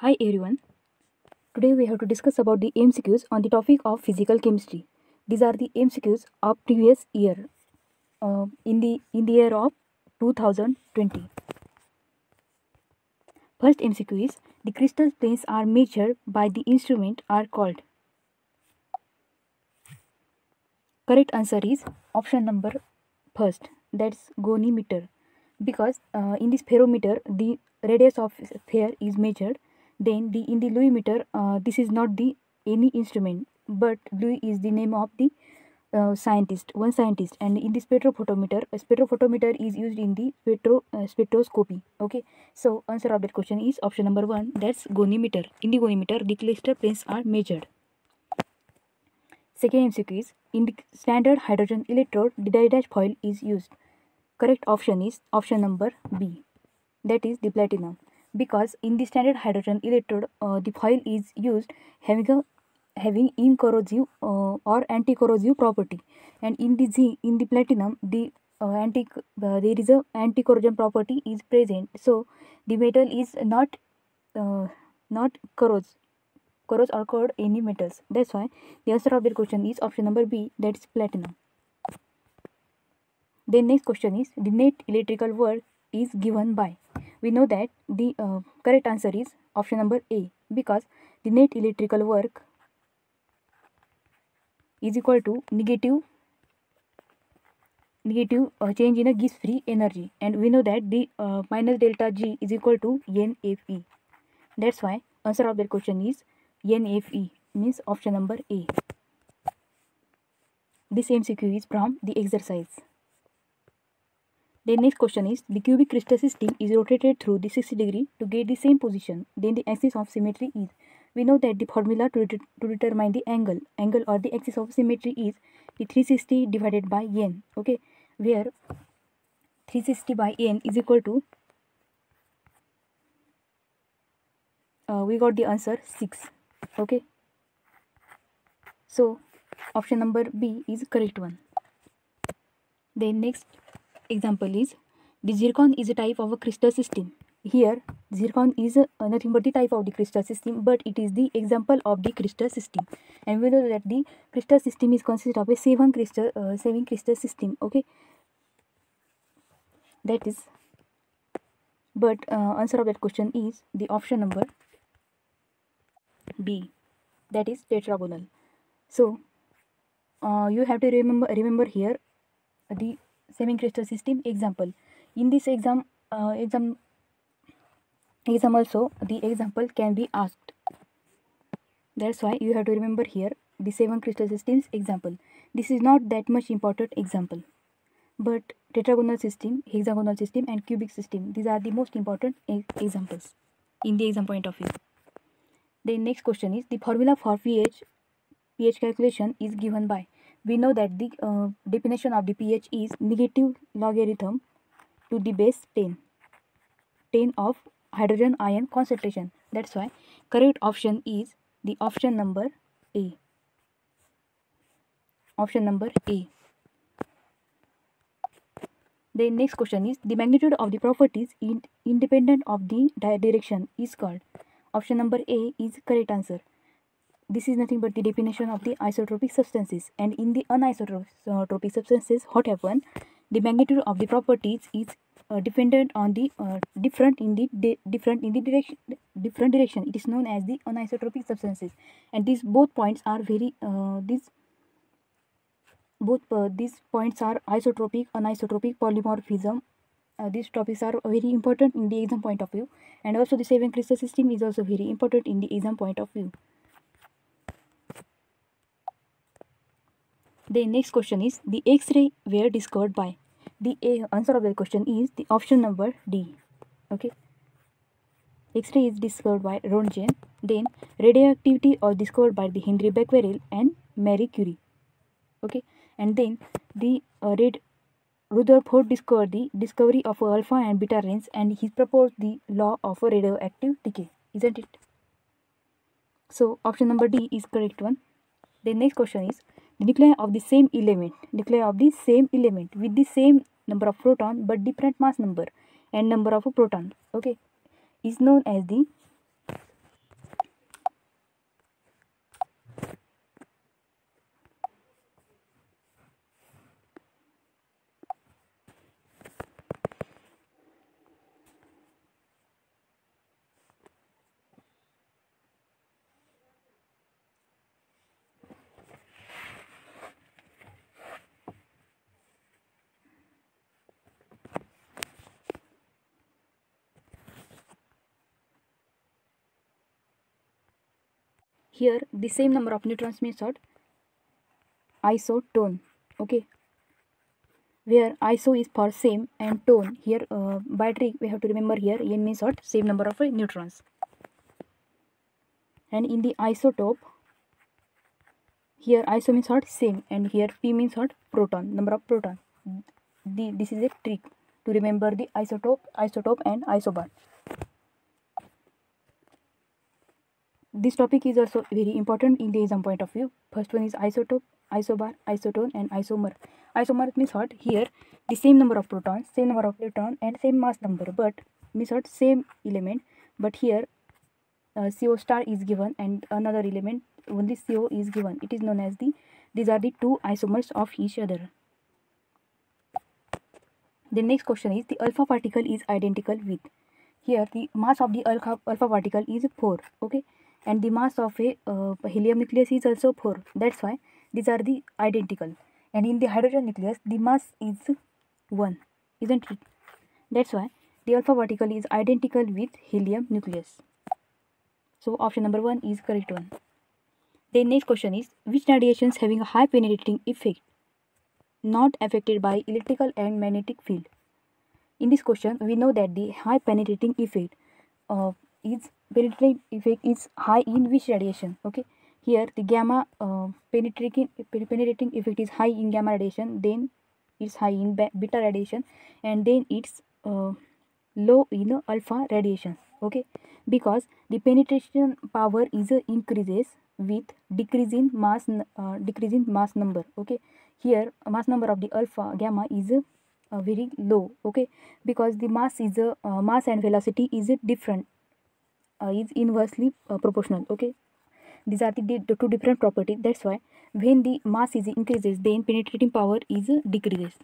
Hi everyone. Today we have to discuss about the MCQs on the topic of physical chemistry. These are the MCQs of previous year in the year of 2020. First MCQ is the crystal planes are measured by the instrument are called. Correct answer is option number first, that's gonimeter, because in this spherometer the radius of sphere is measured. Then in the Louis this is not the any instrument, but Louis is the name of the one scientist. And in the spectrophotometer, a spectrophotometer is used in the spectroscopy. Okay, so answer of that question is option number 1, that's gonimeter. In the gonimeter the cluster planes are measured. Second MCQ is in the standard hydrogen electrode the die-dash foil is used. Correct option is option number B, that is the platinum, because in the standard hydrogen electrode the foil is used having incorrosive or anti-corrosive property, and in the platinum there is a anti-corrosion property is present, so the metal is not corrode or corrode any metals. That's why the answer of the question is option number B, that's platinum. Then next question is the net electrical work is given by. We know that the correct answer is option number A, because the net electrical work is equal to negative change in a Gibbs free energy, and we know that the minus delta G is equal to NFE. That's why answer of that question is NFE, means option number A. This MCQ is from the exercise. The next question is the cubic crystal system is rotated through the 60 degree to get the same position. Then the axis of symmetry is. We know that the formula to determine the angle or the axis of symmetry is the 360 divided by n. Okay, where 360 by n is equal to we got the answer 6. Okay, so option number B is correct one. The next example is the zircon is a type of a crystal system. Here zircon is nothing but the type of the crystal system, but it is the example of the crystal system, and we know that the crystal system is consist of a 7 crystal system. Okay, that is, but answer of that question is the option number B, that is tetragonal. So you have to remember here the semi-crystal system example. In this exam also the example can be asked. That's why you have to remember here the 7 crystal systems example. This is not that much important example, but tetragonal system, hexagonal system and cubic system, these are the most important examples in the exam point of view. The next question is the formula for pH calculation is given by. We know that the definition of the pH is negative logarithm to the base 10 of hydrogen ion concentration. That's why correct option is the option number A. Option number A. The next question is the magnitude of the properties independent of the direction is called. Option number A is correct answer. This is nothing but the definition of the isotropic substances, and in the anisotropic substances what happen, the magnitude of the properties is dependent on the different in the direction. It is known as the anisotropic substances, and these both points are very these points are isotropic, anisotropic, polymorphism. These topics are very important in the exam point of view, and also the 7 crystal system is also very important in the exam point of view. The next question is the X-ray were discovered by. The answer of the question is the option number D. Okay, X-ray is discovered by Roentgen. Then radioactivity was discovered by the Henry Becquerel and Marie Curie. Okay, and then the Rutherford discovered the discovery of alpha and beta rays, and he proposed the law of radioactive decay, isn't it? So option number D is correct one. The next question is the nuclei of the same element with the same number of proton but different mass number and number of proton, okay, is known as the Here the same number of neutrons means what? Isotone. Okay, where iso is for same and tone here by trick we have to remember here n means what? Same number of neutrons. And in the isotope, here iso means what? Same, and here p means what? Proton, number of proton. This is a trick to remember the isotope and isobar. This topic is also very important in the exam point of view. First one is isotope, isobar, isotone and isomer. Isomer means what? Here the same number of protons, same number of electron and same mass number, but means what? Same element, but here CO star is given and another element only CO is given. It is known as these are the two isomers of each other. The next question is the alpha particle is identical with. Here the mass of the alpha particle is 4. Okay, and the mass of a helium nucleus is also 4. That's why these are the identical. And in the hydrogen nucleus the mass is 1, isn't it? That's why the alpha particle is identical with helium nucleus. So option number 1 is correct one. The next question is which radiations having a high penetrating effect not affected by electrical and magnetic field? In this question we know that the high penetrating effect is high in which radiation? Okay, here the gamma penetrating effect is high in gamma radiation, then it's high in beta radiation, and then it's low in alpha radiation. Okay, because the penetration power is increases with decreasing mass number. Okay, here mass number of the alpha gamma is very low. Okay, because the mass is mass and velocity is different, is inversely proportional. Okay, these are the two different properties. That's why when the mass is increases, then penetrating power is decreases.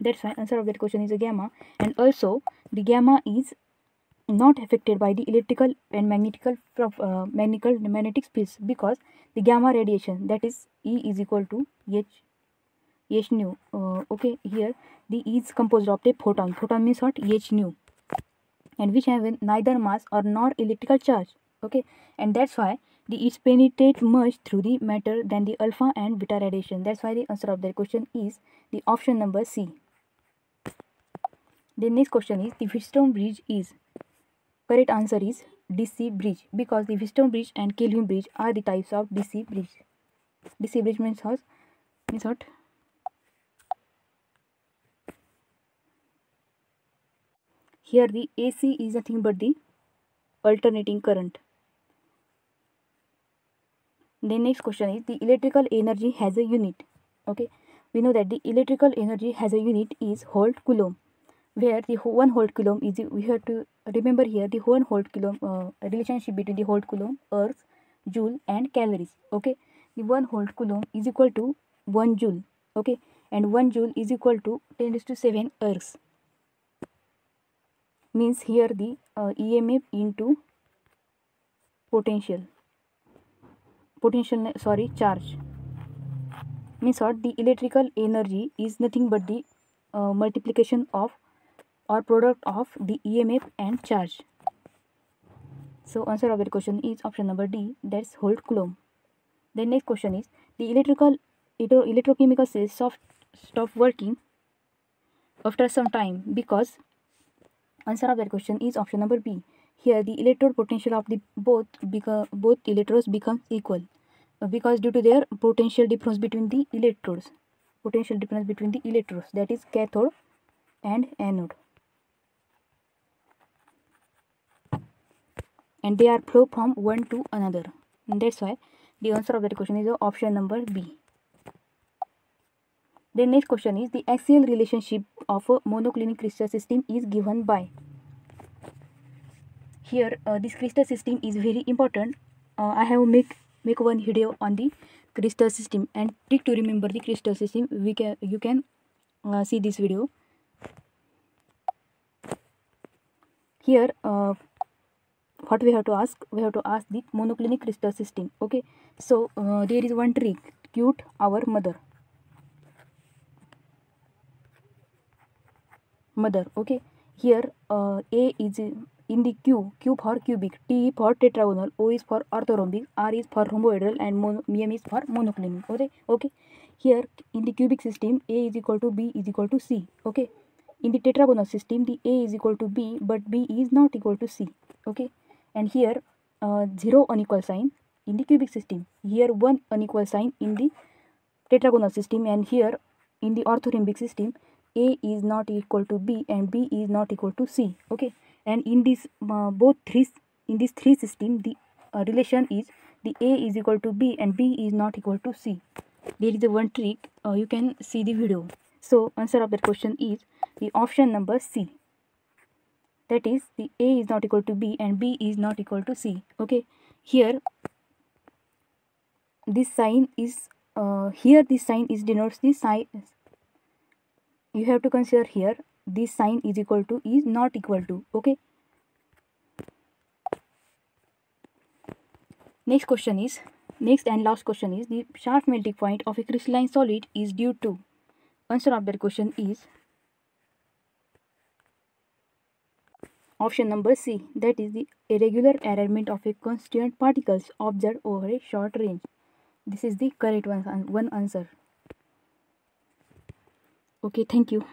That's why answer of that question is a gamma. And also the gamma is not affected by the electrical and magnetic fields, because the gamma radiation, that is E is equal to h nu. Okay, here the E is composed of the photon. Photon means what? h nu, and which have neither mass or nor electrical charge. Okay, and that's why the it penetrate much through the matter than the alpha and beta radiation. That's why the answer of the question is the option number C. The next question is the Wheatstone bridge is. Correct answer is DC bridge, because the Wheatstone bridge and Kelvin bridge are the types of DC bridge. DC bridge means what? Here the AC is nothing but the alternating current. The next question is the electrical energy has a unit. Okay, we know that the electrical energy has a unit is volt coulomb, where the 1 volt coulomb is, we have to remember here the 1 volt coulomb relationship between the volt coulomb, ergs, joule and calories. Okay, the 1 volt coulomb is equal to 1 joule. Okay, and 1 joule is equal to 10⁷ ergs. Means here the EMF into charge. Means what? The electrical energy is nothing but the multiplication of or product of the EMF and charge. So answer of the question is option number D, that's volt coulomb. The next question is the electrochemical cells stop working after some time, because answer of that question is option number B. Here the electrode potential of the both electrodes becomes equal, because due to their potential difference between the electrodes, that is cathode and anode, and they are flow from one to another, and that's why the answer of that question is option number B. The next question is the axial relationship of a monoclinic crystal system is given by. Here this crystal system is very important. I have make one video on the crystal system and trick to remember the crystal system. You can see this video. Here what we have to ask? We have to ask the monoclinic crystal system. Okay, so there is one trick. Cute our mother. Okay, here A is in the Q for cubic, T for tetragonal, O is for orthorhombic, R is for rhomboedral, and M is for monoclinic. Okay. Here in the cubic system, A is equal to B is equal to C. Okay. In the tetragonal system, the A is equal to B, but B is not equal to C. Okay. And here 0 unequal sign in the cubic system. Here 1 unequal sign in the tetragonal system, and here in the orthorhombic system, A is not equal to B and B is not equal to C. Okay. And in this these three system, the relation is the A is equal to B and B is not equal to C. There is a one trick, you can see the video. So answer of that question is the option number C. That is, the A is not equal to B and B is not equal to C. Okay. Here this sign is this sign is denotes the sign. You have to consider here this sign is equal to is not equal to. Okay. Next and last question is the sharp melting point of a crystalline solid is due to. Answer of that question is option number C. That is the irregular arrangement of a constituent particles observed over a short range. This is the correct one answer. Okay, thank you.